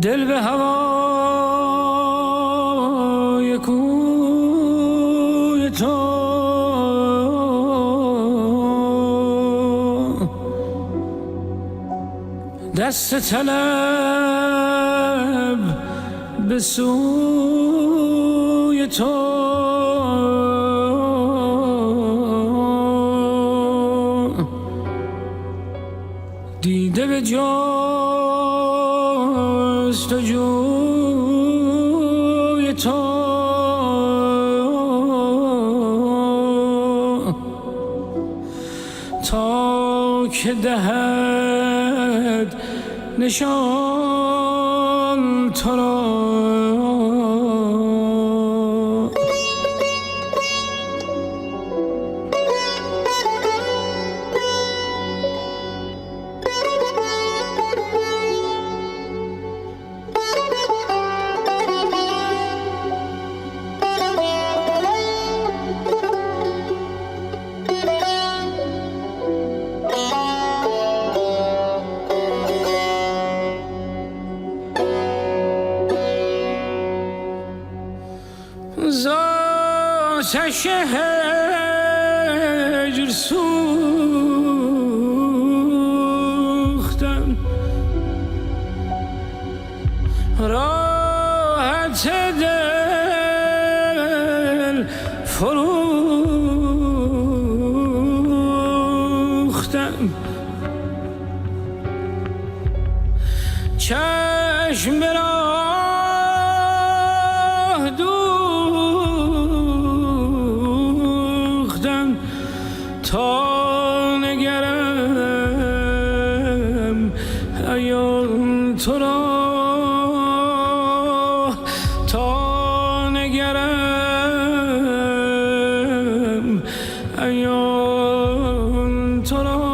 دل به هوای کوی تو دست طلب به سوی تو دیده به جستجوی تو تا که دهد نشان تو را آتش هجر سوختم راحت دل فروختم چشم به راه دوختم تا نگرم عیان تو را تا نگرم عیان تو را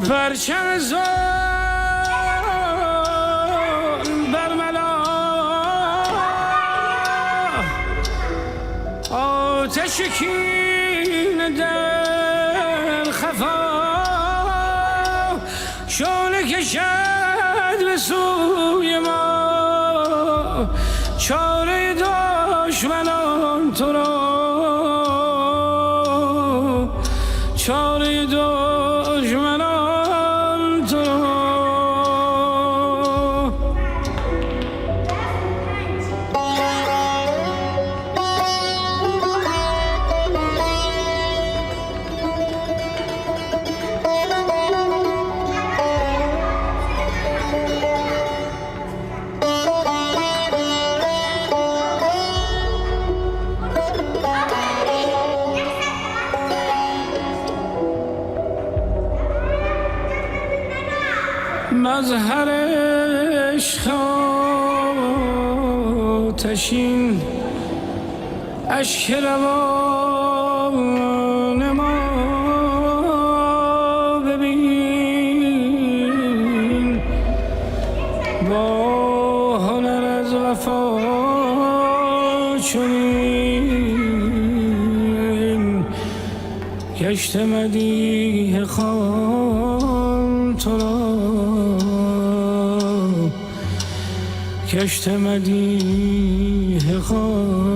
پرچم ظلم برملا آتش کینه در خفا شعله کشد به سوی ما چاره دشمنان تو را چاره دشمنان مظهر عشق آتشین اشک روان ما ببین با هنر از وفا چنین گشت مدیح خوان تو را گشت مدیح خوان